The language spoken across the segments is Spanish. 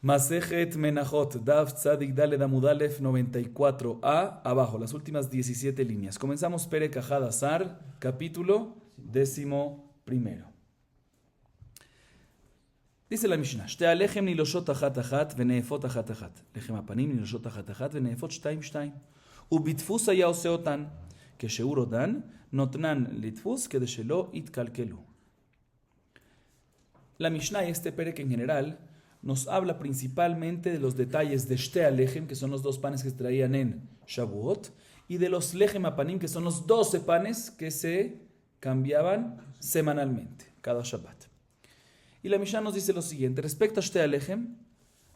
Masejet Menachot, Daf Tzadik Daled Amud Alef 94a, abajo, las últimas 17 líneas. Comenzamos Perek Ahad Azar, capítulo 11. Dice la Mishnah, Shte alechem niloshot achat achat veneefot achat achat. Lechem apanim niloshot achat achat veneefot shtaim shtaim. ובדפוס היה עושה אותן, כשהוא רודן, נותנן לדפוס כדי שלא יתקלקלו. La Mishnah y este perek en general nos habla principalmente de los detalles de Shte Alechem, que son los 2 panes que se traían en Shavuot, y de los Lechem Apanim, que son los 12 panes que se cambiaban semanalmente, cada Shabbat. Y la Mishnah nos dice lo siguiente, respecto a Shte Alechem,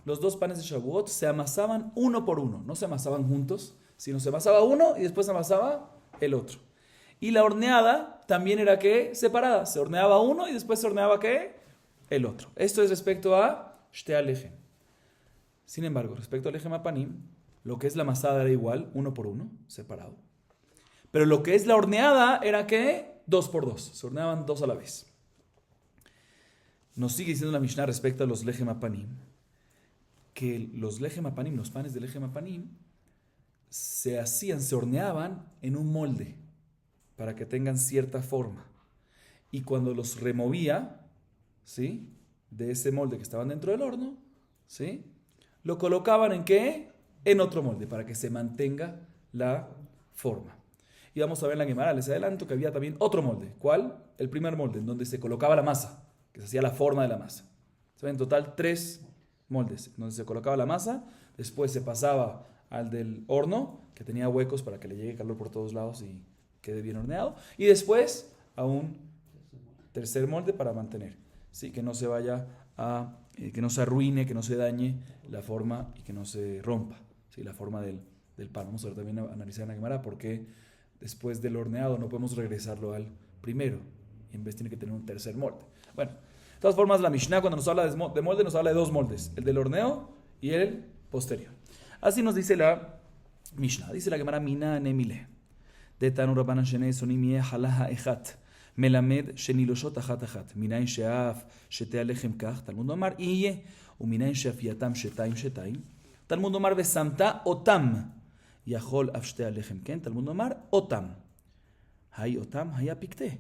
los 2 panes de Shavuot se amasaban uno por uno, no se amasaban juntos, sino se amasaba uno y después se amasaba el otro. Y la horneada también era ¿qué? Separada, se horneaba uno y después se horneaba ¿qué? El otro. Esto es respecto a Shte Alechem. Sin embargo, respecto a Lechem Apanim, lo que es la amasada era igual, uno por uno, separado. Pero lo que es la horneada era ¿qué? 2 por 2, se horneaban 2 a la vez. Nos sigue diciendo la Mishnah respecto a los Lechem Apanim, que los Lechem Apanim, los panes de Lechem Apanim, se horneaban en un molde para que tengan cierta forma. Y cuando los removía, ¿sí?, de ese molde que estaban dentro del horno, ¿sí?, lo colocaban ¿en qué? En otro molde para que se mantenga la forma. Y vamos a ver en la Gemara, les adelanto que había también otro molde. ¿Cuál? El primer molde, en donde se colocaba la masa, que se hacía la forma de la masa. Se ven en total 3 moldes, donde se colocaba la masa, después se pasaba al del horno, que tenía huecos para que le llegue calor por todos lados y quede bien horneado, y después a un tercer molde para mantener, ¿sí?, que no se vaya a, que no se arruine, que no se dañe la forma y que no se rompa, ¿sí?, la forma del pan. Vamos a ver también a analizar en la Gemara por qué después del horneado no podemos regresarlo al primero, y en vez tiene que tener un tercer molde. Bueno, de todas formas la Mishnah cuando nos habla de molde nos habla de 2 moldes, el del horneo y el posterior. Así nos dice la Mishnah. Dice la Gemara, Mina Nemile. De Tanu Rabbanan Shenei Sonim Yeh Halaha Echat. Melamed Sheniloshot Achat Achat. Minayin Sheaf Shete Alechem Kach. Talmud Omar Iye. Uminayin Sheafiatam Shetaim Shetaim. Talmud Omar Besamta Otam. Yachol Af Shte Alechem Ken. Talmud Omar Otam. Hay Otam, hay Apikte.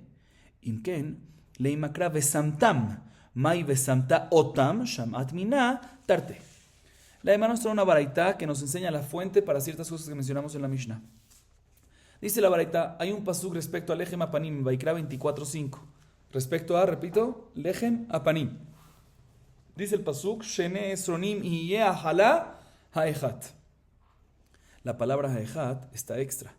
Imken Leimakra Besamtam. Mai Besamta Otam. Shamat Mina Tarte. La Gemara nos trae una baraita que nos enseña la fuente para ciertas cosas que mencionamos en la Mishnah. Dice la baraita, hay un pasuk respecto a Lechem Apanim, Vaikra 24:5. Respecto a, repito, Lechem Apanim. Dice el pasuk, Shene Esronim Iye Ahala Haechat. La palabra Haechat está extra.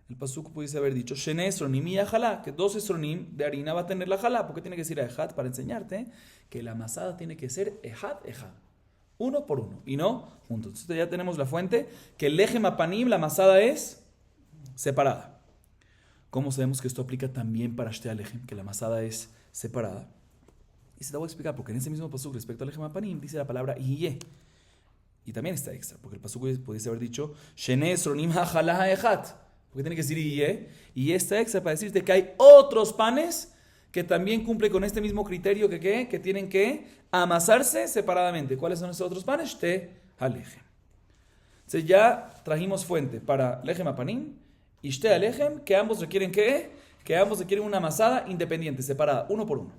El pasuk pudiese haber dicho, Shene Esronim Iye Ahala, que 2 Esronim de harina va a tener la Ahala. ¿Por qué tiene que decir Haechat? Para enseñarte que la amasada tiene que ser Ejat Ejat. Uno por uno, y no juntos. Entonces ya tenemos la fuente, que el Lechem Apanim, la amasada es separada. ¿Cómo sabemos que esto aplica también para Shte Alechem, que la amasada es separada? Y se te voy a explicar, porque en ese mismo pasuk respecto al Lechem Apanim dice la palabra Iye, y también está extra, porque el pasuk pudiese haber dicho Shene Esronim Ha'chala Echat, porque tiene que decir Iye, y está extra para decirte que hay otros panes que también cumple con este mismo criterio que tienen que amasarse separadamente. ¿Cuáles son esos otros panes? Shte Alechem. Entonces ya trajimos fuente para Lechem Apanim y Shte Alechem, que ambos requieren ¿qué? Que ambos requieren una amasada independiente, separada, uno por uno.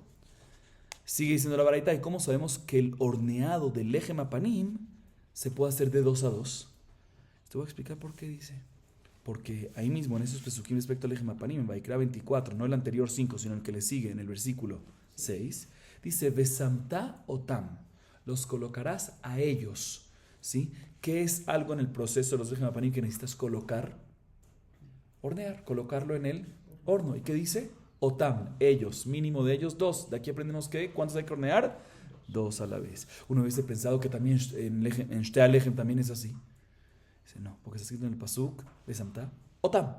Sigue diciendo la baraita, ¿y cómo sabemos que el horneado del Lechem Apanim se puede hacer de 2 a 2? Te voy a explicar por qué dice. Porque ahí mismo, en esos pesukim respecto al Lechem Apanim, en Vaikra 24, no el anterior 5, sino el que le sigue, en el versículo 6, dice, Besamta Otam, los colocarás a ellos, ¿sí? ¿Qué es algo en el proceso de los Lechem Apanim que necesitas colocar? Hornear, colocarlo en el horno. ¿Y qué dice? Otam, ellos, mínimo de ellos 2. De aquí aprendemos que, ¿cuántos hay que hornear? 2 a la vez. Uno hubiese pensado que también en Shte Alechem también es así. Dice, no, porque está escrito en el pasuk, Besamta, Otam.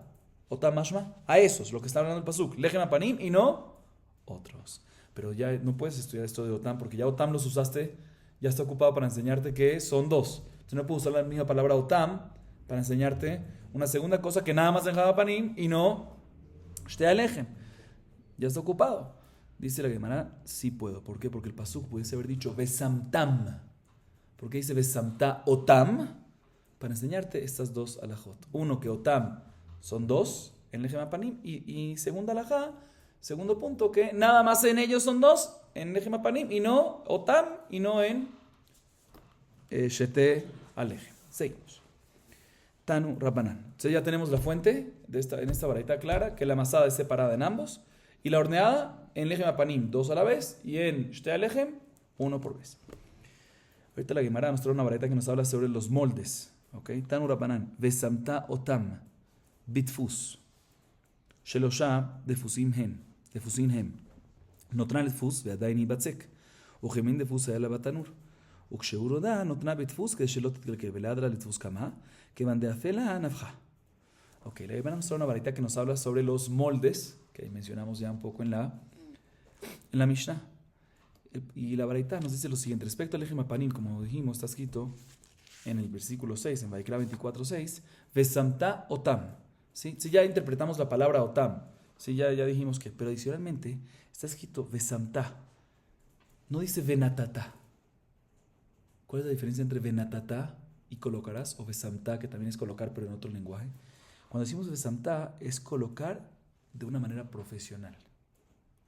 Otam mashma, a esos, lo que está hablando el pasuk, Lechem Apanim y no otros. Pero ya no puedes estudiar esto de Otam, porque ya Otam los usaste, ya está ocupado para enseñarte que son 2. Entonces no puedo usar la misma palabra Otam para enseñarte una segunda cosa que nada más Lechem Apanim y no Shte Alechem. Ya está ocupado. Dice la Gemara, sí puedo. ¿Por qué? Porque el pasuk pudiese haber dicho Besamtam. ¿Por qué dice Besamta Otam? Para enseñarte estas dos alajot. Uno, que Otam son dos en Lechem Apanim. Y segunda alajá, segundo punto, que nada más en ellos son dos en Lechem Apanim. Y no Otam y no en Shete Alechem. Seguimos. Tanu Rabbanan. Entonces ya tenemos la fuente en esta baraita clara, que la masada es separada en ambos. Y la horneada en Lechem Apanim, dos a la vez. Y en Shete Alechem, uno por vez. Ahorita la Gemara nos trae una baraita que nos habla sobre los moldes. Okay? Tanu Rabbanan. Vesamta otam bitfus. Shelosha defusim hem. Notna לתפוס ועדיין ייבצק. וכמין דפוס היה לה בתנור. וכשהוא רודה נותנה בתפוס כדי שלא תתקלקל. ולעדרה לתפוס כמה, כיוון דאפלה נפחה. Ok, la Gemara nos trae una baraita que nos habla sobre los moldes, que mencionamos ya un poco en la Mishnah. Y la baraita nos dice lo siguiente. Respecto al Lechem Apanim, como dijimos, está escrito en el versículo 6, en Vaikra 24:6, Vesamta otam. ¿Sí? Si ya interpretamos la palabra otam, ¿sí? ya dijimos que, pero adicionalmente está escrito Vesamta. No dice venatata. ¿Cuál es la diferencia entre venatata y colocarás o Vesamta, que también es colocar, pero en otro lenguaje? Cuando decimos Vesamta es colocar de una manera profesional,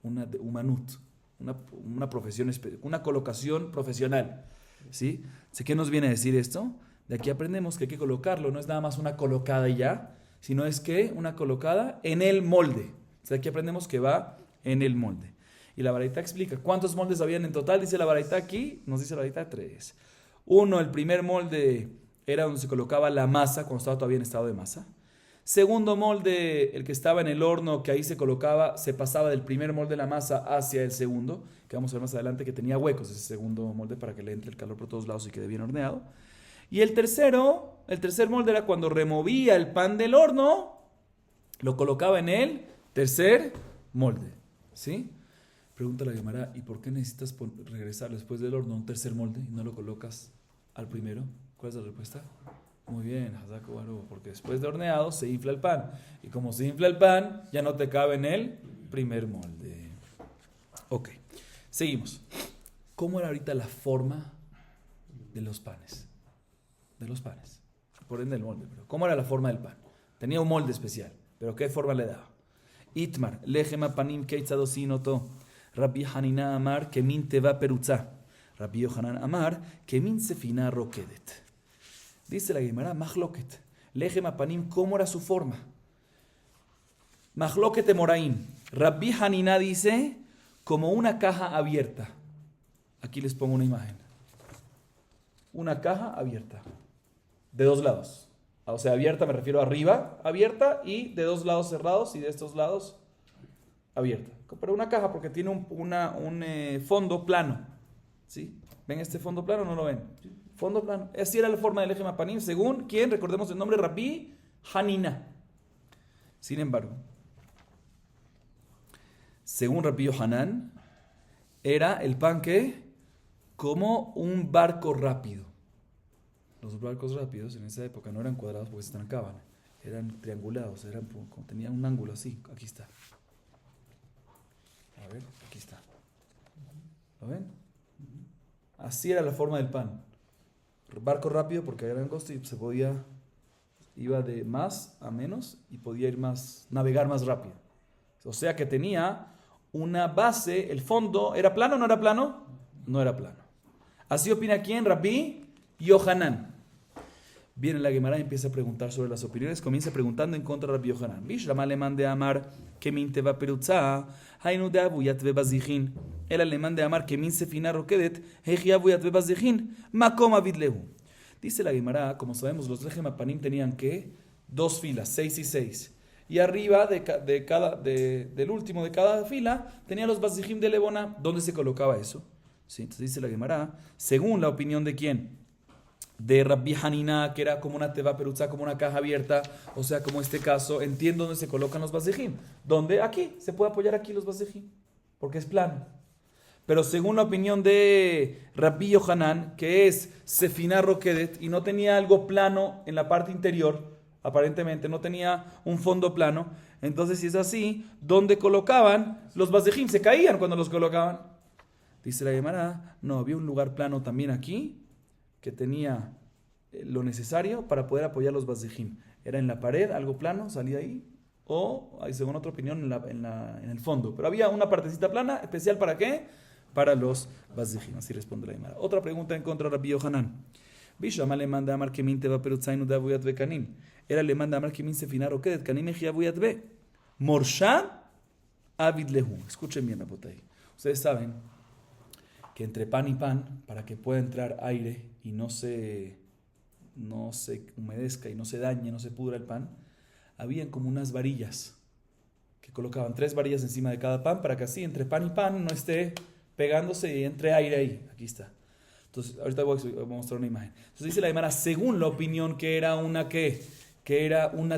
una de humanut, una profesión, una colocación profesional. ¿Sí? ¿Qué nos viene a decir esto? De aquí aprendemos que hay que colocarlo, no es nada más una colocada y ya, sino es que una colocada en el molde. O sea, aquí aprendemos que va en el molde. Y la baraita explica cuántos moldes habían en total. Dice la baraita aquí, nos dice la baraita 3. Uno, el primer molde era donde se colocaba la masa cuando estaba todavía en estado de masa. Segundo molde, el que estaba en el horno, que ahí se colocaba, se pasaba del primer molde de la masa hacia el segundo, que vamos a ver más adelante que tenía huecos ese segundo molde para que le entre el calor por todos lados y quede bien horneado. Y el tercer molde era cuando removía el pan del horno, lo colocaba en el tercer molde. ¿Sí? Pregunta la Gemara, ¿y por qué necesitas regresar después del horno a un tercer molde y no lo colocas al primero? ¿Cuál es la respuesta? Muy bien, Hazako Baru, porque después de horneado se infla el pan. Y como se infla el pan, ya no te cabe en el primer molde. Ok, seguimos. ¿Cómo era ahorita la forma de los panes? Por ende el molde, pero ¿cómo era la forma del pan? Tenía un molde especial, pero ¿qué forma le daba? Itmar, lechem apanim keitzadosinoto. Rabbi Hanina amar kemin teva perutza. Rabbi Yohanan amar kemin sefina rokedet. Dice la Gemara, Mahloket, Lechem Apanim, ¿cómo era su forma? Mahloket Emoraim. Rabbi Hanina dice, como una caja abierta. Aquí les pongo una imagen. Una caja abierta. De dos lados. O sea, abierta me refiero a arriba, abierta, y de dos lados cerrados, y de estos lados abierta. Pero una caja porque tiene un fondo plano. ¿Sí? ¿Ven este fondo plano o no lo ven? Fondo plano. Así era la forma del Lechem Apanim, según quien, recordemos el nombre, Rabbi Hanina. Sin embargo, según Rabbi Yohanan, era el pan que como un barco rápido. Los barcos rápidos en esa época no eran cuadrados porque se trancaban, eran triangulados, tenían un ángulo así. Aquí está. A ver, aquí está. ¿Lo ven? Así era la forma del pan. Barco rápido porque era angosto y iba de más a menos y podía navegar más rápido. O sea que tenía una base, el fondo, ¿era plano o no era plano? No era plano. Así opina quién, Rabbi Yohanan. Viene la Gemara y empieza a preguntar sobre las opiniones. Comienza preguntando en contra de Rabbi Yohanan. Bishrama le mande amar que min teva perutza, hainu de abuyat bebazichin. El alemán de amar que min sefina rokedet, hejiabuyat bebazichin, makom avidlehu. Dice la Gemara, como sabemos, los Lechem Apanim tenían que 2 filas, 6 y 6. Y arriba del último de cada fila tenía los bazijim de Lebona. ¿Dónde se colocaba eso? Sí, entonces dice la Gemara, según la opinión de quién, de Rabbi Hanina, que era como una teva perutza, como una caja abierta, o sea, como este caso, entiendo dónde se colocan los bazijim. ¿Dónde? Aquí, se puede apoyar aquí los bazijim, porque es plano. Pero según la opinión de Rabbi Yohanan, que es Sefina Rokedet, y no tenía algo plano en la parte interior, aparentemente no tenía un fondo plano, entonces si es así, ¿dónde colocaban los bazijim? Se caían cuando los colocaban. Dice la Gemara, no, había un lugar plano también aquí, que tenía lo necesario para poder apoyar los vasijim. Era en la pared, algo plano, salía ahí, o, según otra opinión, en el fondo. Pero había una partecita plana, especial ¿para qué? Para los vasijim. Así responde la Gemara. Otra pregunta en contra de Rabbi Yohanan. Bishama le manda a Amar Kemin Teva Perutzainu de Abuyat Be Kanim. Era le manda a Amar Kemin Sefinar Okedet Kanim Eji Abuyat Be. Morsha Avid Lehu. Escuchen bien, Rabotay. Ustedes saben que entre pan y pan, para que pueda entrar aire y no se humedezca y no se dañe, no se pudra el pan, habían como unas varillas que colocaban 3 varillas encima de cada pan para que así entre pan y pan no esté pegándose y entre aire ahí. Aquí está. Entonces, ahorita voy a mostrar una imagen. Entonces dice la Gemara, según la opinión que era una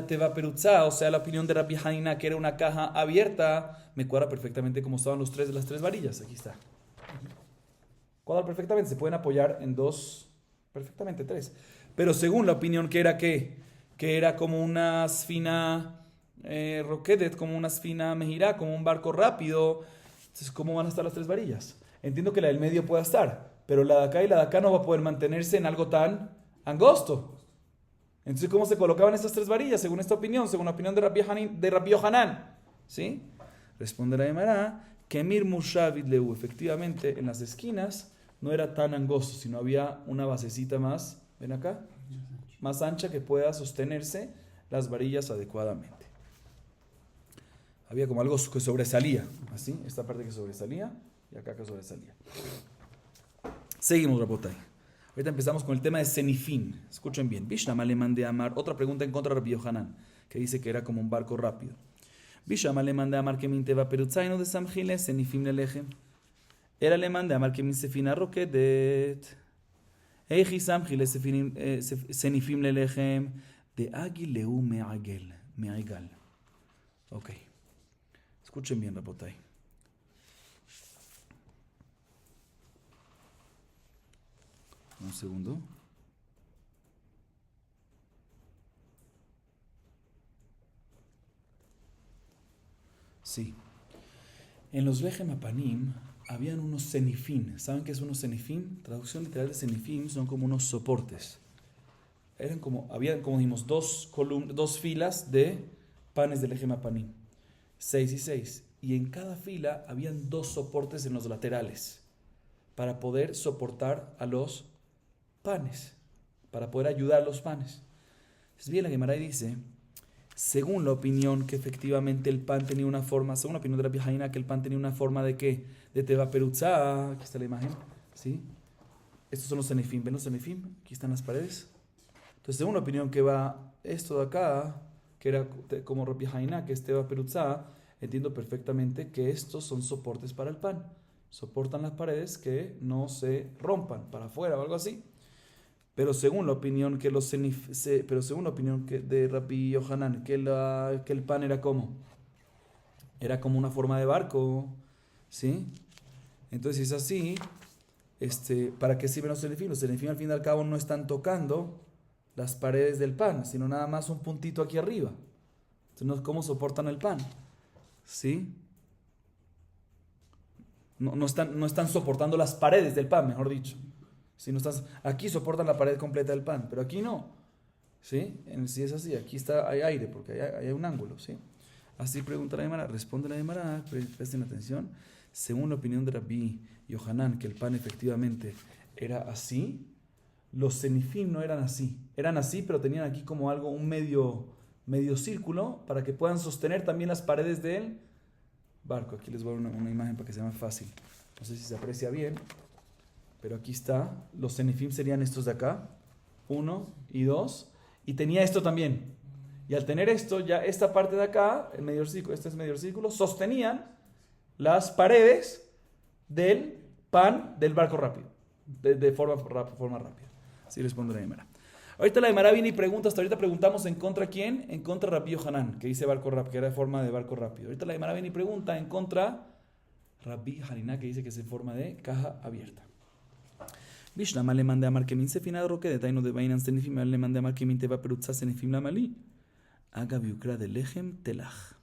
teva perutza, o sea, la opinión de Rabbi Hanina que era una caja abierta, me cuadra perfectamente como estaban las 3 varillas. Aquí está. Cuadra perfectamente, se pueden apoyar en 2, perfectamente 3. Pero según la opinión que era que era como una sfina roquedet, como una sfina mejirá, como un barco rápido, entonces ¿cómo van a estar las 3 varillas? Entiendo que la del medio pueda estar, pero la de acá y la de acá no va a poder mantenerse en algo tan angosto. Entonces, ¿cómo se colocaban estas 3 varillas? Según esta opinión, según la opinión de Rabbi Yohanan. ¿Sí? Responde la Gemara, Kemir Mushavid Leu. Efectivamente, en las esquinas no era tan angosto, sino había una basecita más, ven acá, más ancha que pueda sostenerse las varillas adecuadamente. Había como algo que sobresalía, así, esta parte que sobresalía y acá que sobresalía. Seguimos, Rabotay. Ahorita empezamos con el tema de Senifim. Escuchen bien. Bishama le mandé a Amar. Otra pregunta en contra de Rabbi Yohanan, que dice que era como un barco rápido. Bishama le mandé a Amar que minteva perutzaino de Samjile, Senifim lelejem. Era le mandé a Amar que min sefina roquedet. Eji Samjile Senifim lelejem. De agileu meagal. Ok. Escuchen bien, Rabotay. Un segundo. Sí. En los Lechem Apanim habían unos senifim. ¿Saben qué es unos senifim? Traducción literal de senifim son como unos soportes. Habían como dijimos, 2 filas de panes de Lechem Apanim. 6 y 6. Y en cada fila habían 2 soportes en los laterales para poder soportar a los panes, para poder ayudar a los panes. Es bien, la Gemara dice, según la opinión que efectivamente el pan tenía una forma, según la opinión de Rabbi Hanina, que el pan tenía una forma de ¿qué? De teva perutza. Aquí está la imagen, ¿sí? Estos son los senifim, ¿ven los senifim? Aquí están las paredes. Entonces, según la opinión que va esto de acá, que era como Rabbi Hanina, que es teva perutza, entiendo perfectamente que estos son soportes para el pan. Soportan las paredes que no se rompan para afuera o algo así. Pero según la opinión que de Rabbi Yohanan, que el pan era como una forma de barco, ¿sí? Entonces, si es así, ¿para qué sirven los senifim? Los senifim al fin y al cabo no están tocando las paredes del pan, sino nada más un puntito aquí arriba. Entonces, ¿cómo soportan el pan? ¿Sí? No están soportando las paredes del pan, mejor dicho. Aquí soportan la pared completa del pan, pero aquí no. ¿Sí? Si es así, aquí hay aire, porque hay un ángulo. ¿Sí? Así pregunta la Gemara, responde la Gemara, presten atención. Según la opinión de Rabbi Yohanan, que el pan efectivamente era así, los senifim no eran así. Eran así, pero tenían aquí como algo, un medio círculo, para que puedan sostener también las paredes del barco. Aquí les voy a dar una imagen para que sea más fácil. No sé si se aprecia bien. Pero aquí está, los senifim serían estos de acá, 1 y 2, y tenía esto también. Y al tener esto, ya esta parte de acá, el medio círculo, este es medio círculo, sostenían las paredes del pan del barco rápido, de forma rápida. Así responde la Gemara. Ahorita la Gemara viene y pregunta, hasta ahorita preguntamos en contra ¿quién? En contra Rabbi Yohanan, que dice barco rápido, que era de forma de barco rápido. Ahorita la Gemara viene y pregunta en contra Rabbi Hanina, que dice que es en forma de caja abierta. Bishlama le mandé a Amar que min sefina roque de taino de vainan senifim le mandé a Amar que min teva perutza senifim la malí haga biukra de lechem telach.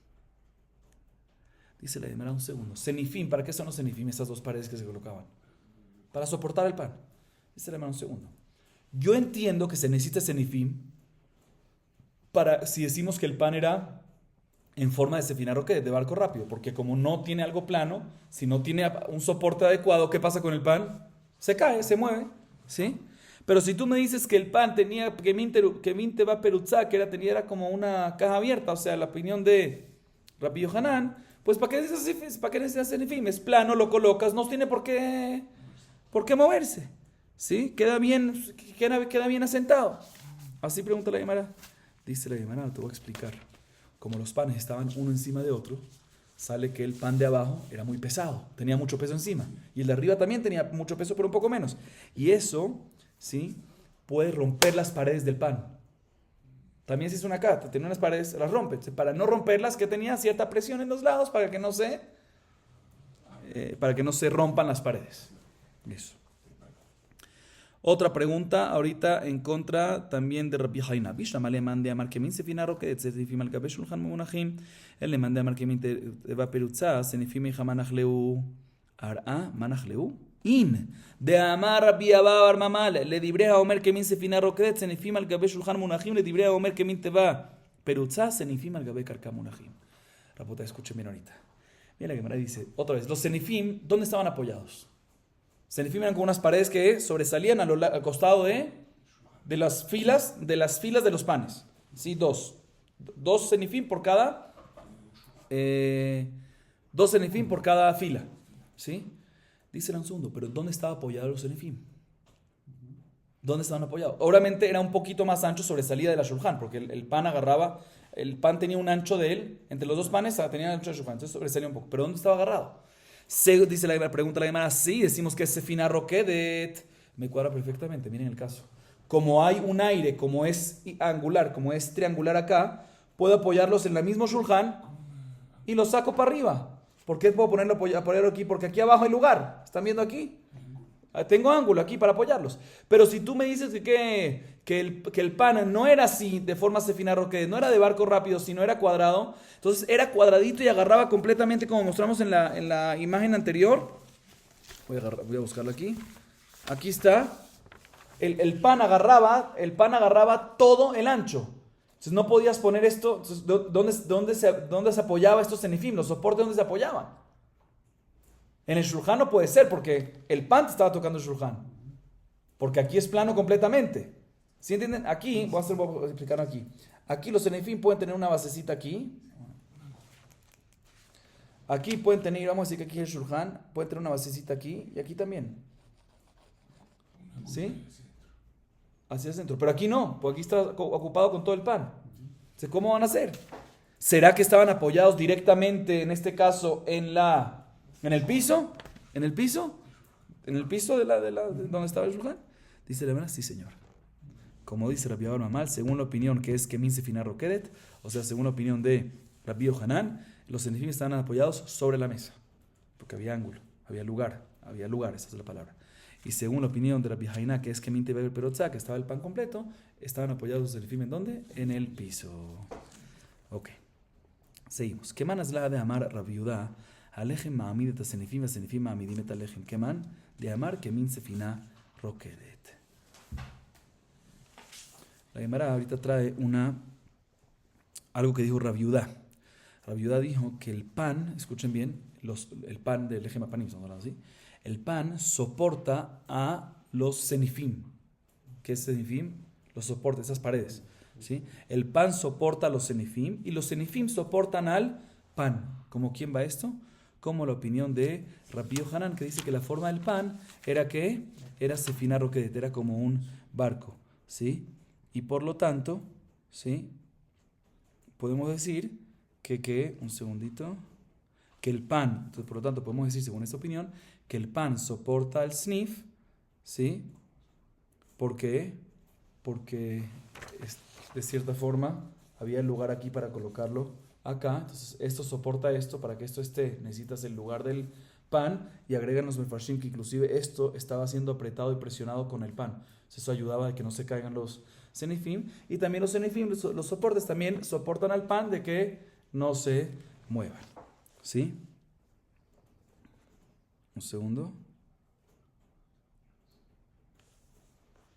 Dice la Gemara un segundo. Senifim, ¿para qué son los senifim? Estas 2 paredes que se colocaban para soportar el pan. Dice la Gemara un segundo. Yo entiendo que se necesita senifim para si decimos que el pan era en forma de Sefina Roquedet, de barco rápido, porque como no tiene algo plano, si no tiene un soporte adecuado, ¿qué pasa con el pan? Se cae, se mueve, ¿sí? Pero si tú me dices que el pan tenía que minte va peruzá, que era como una caja abierta, o sea, la opinión de Rabbi Yohanan, pues ¿para qué necesitas senifim? Es plano, lo colocas, no tiene por qué moverse, ¿sí? Queda bien asentado. Así pregunta la Gemara. Dice la Gemara, te voy a explicar. Como los panes estaban uno encima de otro, sale que el pan de abajo era muy pesado, tenía mucho peso encima. Y el de arriba también tenía mucho peso, pero un poco menos. Y eso, ¿sí? Puede romper las paredes del pan. También si es una cata, tiene unas paredes, las rompe. Para no romperlas, que tenía cierta presión en los lados para que no se rompan las paredes. Eso. Otra pregunta ahorita en contra también de Rabbi Haina. Bishlama le mande a Markemin Sefina Roquedet, Senifim al Gabe Shulchan Munachim. Él le mande a Markemin Teva Perutza, Senifim Eja Manachleu. Ar'a Manachleu. In. De Amar Rabbi Abba Bar Mamal. Le dibre a Omer Kemin Sefina Roquedet, Senifim al Gabe Shulchan Munachim. Le dibre a Omer Kemin Teva Perutza, Senifim al Gabe Karka Munachim. Rapota, escuchen bien ahorita. Mira la Gemara dice, otra vez, los Senifim, ¿dónde estaban apoyados? Senifim eran como unas paredes que sobresalían al costado de las filas de los panes. ¿Sí? Dos senifim por cada fila. ¿Sí? Dice un segundo, pero ¿dónde estaba apoyado los senifim? ¿Dónde estaban apoyados? Obviamente era un poquito más ancho, sobresalía de la shulchan, porque el pan tenía un ancho de él, entre los dos panes tenía el ancho de shulchan, entonces sobresalía un poco. ¿Pero dónde estaba agarrado? Dice la pregunta la Gemara, sí, decimos que es Sefina Roquedet. Me cuadra perfectamente, miren el caso. Como hay un aire, como es angular, como es triangular acá, puedo apoyarlos en el mismo shulchan y los saco para arriba. ¿Por qué puedo apoyarlo aquí? Porque aquí abajo hay lugar. ¿Están viendo aquí? Tengo ángulo aquí para apoyarlos. Pero si tú me dices que el pan no era así, de forma Sefina Roquedet, no era de barco rápido, sino era cuadrado, entonces era cuadradito y agarraba completamente como mostramos en la imagen anterior. Voy a buscarlo aquí. Aquí está. El pan agarraba todo el ancho. Entonces no podías poner esto. Entonces, ¿dónde se apoyaba estos senifim? Los soportes, ¿dónde se apoyaban? En el shulchan no puede ser porque el pan te estaba tocando el shulchan. Porque aquí es plano completamente. ¿Sí entienden? Aquí, voy a explicar aquí. Aquí los senifim pueden tener una basecita aquí. Aquí pueden tener, vamos a decir que aquí es el shulchan, pueden tener una basecita aquí y aquí también. ¿Sí? Hacia el centro. Pero aquí no, porque aquí está ocupado con todo el pan. Entonces, ¿cómo van a hacer? ¿Será que estaban apoyados directamente, en este caso, en el piso? ¿En el piso? ¿En el piso de donde estaba el shulchan? Dice la verdad, sí señor. Como dice Rabbi Abba Mamal, según la opinión que es Kemin Sefina Roquedet, o sea, según la opinión de Rabbi Yohanan, los senifim estaban apoyados sobre la mesa. Porque había ángulo, había lugar, esa es la palabra. Y según la opinión de Rabbi Haina, que es Kemin Teva Perotza, que estaba el pan completo, estaban apoyados los senifim ¿en dónde? En el piso. Ok. Seguimos. ¿Qué manas la de amar Rabbi Yudá? Alejem ma'amid et senifim ma'amidim et alejem. ¿Qué man? De amar Kemin Sefina Roquedet. La Gemara ahorita trae algo que dijo Rabbi Yudá. Rabbi Yudá dijo que el pan, escuchen bien, el pan del Lechem Panim, ¿sí? El pan soporta a los senifim. ¿Qué es senifim? Los soporta, esas paredes. ¿Sí? El pan soporta a los senifim y los senifim soportan al pan. ¿Cómo quién va esto? Como la opinión de Rabbi Yohanan, que dice que la forma del pan era que era Sefina Roquedet, era como un barco. ¿Sí? Y por lo tanto, ¿sí? Podemos decir que el pan, entonces por lo tanto podemos decir, según esta opinión, que el pan soporta el snif, ¿sí? ¿Por qué? Porque de cierta forma había el lugar aquí para colocarlo acá, entonces esto soporta esto, para que esto esté, necesitas el lugar del pan, y agregan los mefarshim que inclusive esto estaba siendo apretado y presionado con el pan, entonces eso ayudaba a que no se caigan los senifim, y también los senifim, los soportes también soportan al pan de que no se muevan. ¿Sí? Un segundo.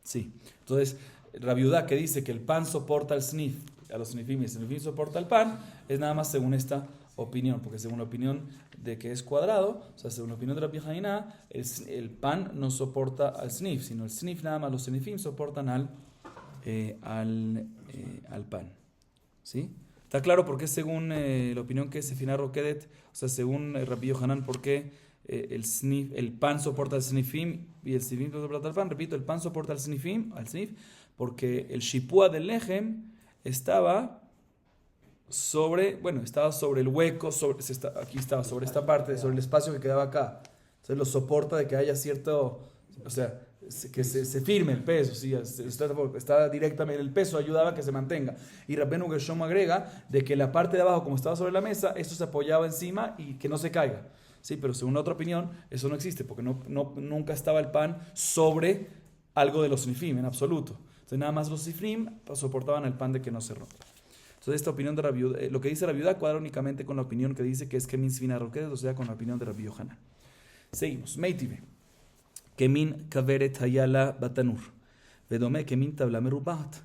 Sí. Entonces, Rabbi Judá que dice que el pan soporta el snif, a los snifim y el snifim soporta el pan, es nada más según esta opinión, porque según la opinión de que es cuadrado, o sea, según la opinión de Rabbi Haina, el pan no soporta al snif, sino el snif nada más, los snifim soportan al pan. ¿Sí? Está claro por qué según la opinión que es Sefina Roquedet, o sea, según Rabbi Yohanan, por qué el pan soporta al snifim y el snifim soporta al pan. Repito, el pan soporta al snif, porque el shipua del lejem estaba sobre el hueco, aquí estaba, sobre esta parte, sobre el espacio que quedaba acá. Entonces lo soporta de que haya cierto, o sea, que se firme el peso, ¿sí? Está directamente, el peso ayudaba a que se mantenga. Y Rabbenu Gershom agrega de que la parte de abajo, como estaba sobre la mesa, esto se apoyaba encima y que no se caiga. Sí, pero según la otra opinión, eso no existe, porque nunca estaba el pan sobre algo de los snifim, en absoluto. Entonces nada más los snifim soportaban el pan de que no se rompa. Entonces esta opinión de Rabbi Judá, lo que dice Rabbi Judá cuadra únicamente con la opinión que dice que es Kemin Sfina Roquedet, o sea, con la opinión de Rabbi Yohanan. Seguimos. Meitive. Kemin Kaveret Hayala Batanur. Vedome Kemin Tabla Merubat.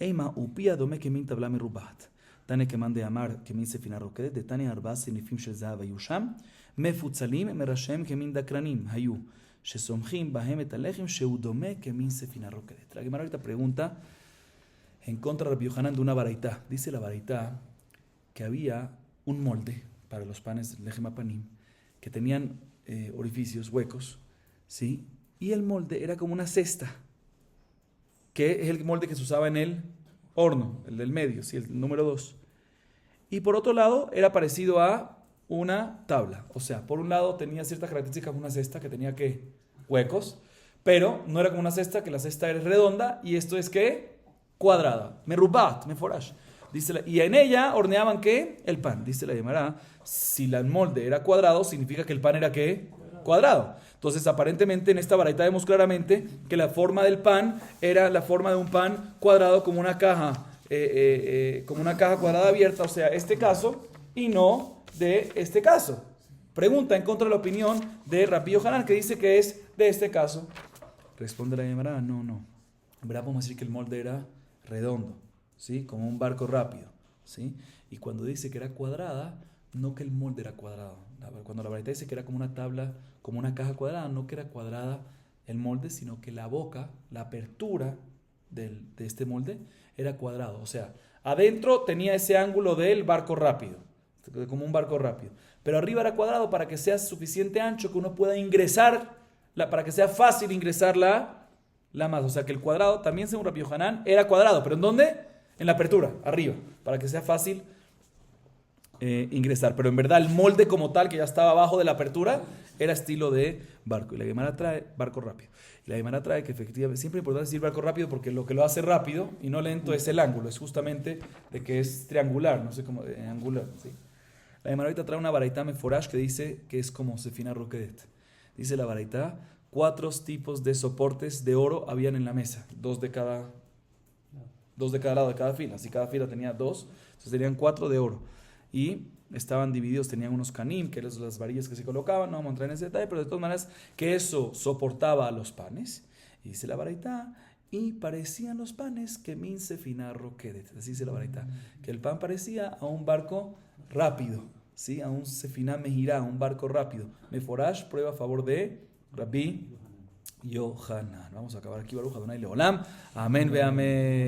Eima Upia Dome Kemin Tabla Merubat. Tane Keman de Amar Kemin Sfina Roquedet. De Tane Arba Sinifim Shel Zahav Yusham. מפוצלים מראשיהם כמין דקרנים היו, שסומכים בהם את הלחם שהוא דומה כמין ספינה רוקדת. La Gemara ahorita pregunta en contra de Rabbi Yohanan de una baraitá. Dice la baraitá que había un molde para los panes del lejem apanim que tenían orificios, huecos, ¿sí? Y el molde era como una cesta, que es el molde que se usaba en el horno, el del medio, ¿sí? El número 2. Y por otro lado era parecido a una tabla, o sea, por un lado tenía ciertas características como una cesta que tenía que huecos, pero no era como una cesta, que la cesta era redonda y esto es que cuadrada, merubat, meforash. Y en ella horneaban ¿qué? El pan. Dice la Gemara, si el molde era cuadrado, significa que el pan era ¿qué? Cuadrado. Entonces, aparentemente en esta baraita vemos claramente que la forma del pan era la forma de un pan cuadrado como una caja cuadrada abierta, o sea, este caso, y no de este caso. Pregunta en contra de la opinión de Rabbi Yohanan, que dice que es de este caso. Responde la Gemara, no. En verdad podemos decir que el molde era redondo, ¿sí? Como un barco rápido, ¿sí? Y cuando dice que era cuadrada, no que el molde era cuadrado. Cuando la baraita dice que era como una tabla, como una caja cuadrada, no que era cuadrada el molde, sino que la boca, la apertura de este molde era cuadrado. O sea, adentro tenía ese ángulo del barco rápido, como un barco rápido, pero arriba era cuadrado para que sea suficiente ancho que uno pueda ingresar, para que sea fácil ingresar la masa. O sea que el cuadrado también, según Rabbi Yohanan, era cuadrado, pero ¿en dónde? En la apertura, arriba, para que sea fácil ingresar. Pero en verdad el molde como tal, que ya estaba abajo de la apertura, era estilo de barco. Y la Gemara trae barco rápido. Y la Gemara trae que efectivamente, siempre es importante decir barco rápido porque lo que lo hace rápido y no lento es el ángulo, es justamente de que es triangular, no sé cómo, angular, ¿sí? La Gemara ahorita trae una baraitá meforash que dice que es como Sefina Roquedet. Dice la baraitá, 4 tipos de soportes de oro habían en la mesa, 2 de cada lado de cada fila. Si cada fila tenía 2, entonces serían 4 de oro. Y estaban divididos, tenían unos canim, que eran las varillas que se colocaban, no vamos a entrar en ese detalle, pero de todas maneras que eso soportaba a los panes. Y dice la baraitá, y parecían los panes que min sefina roquedet. Así dice la baraitá, que el pan parecía a un barco rápido, ¿sí? A un sefina mejirá, un barco rápido. Meforash, prueba a favor de Rabbi Yohanan. Vamos a acabar aquí, Baruch Adonai Leolam. Amén, ve amén.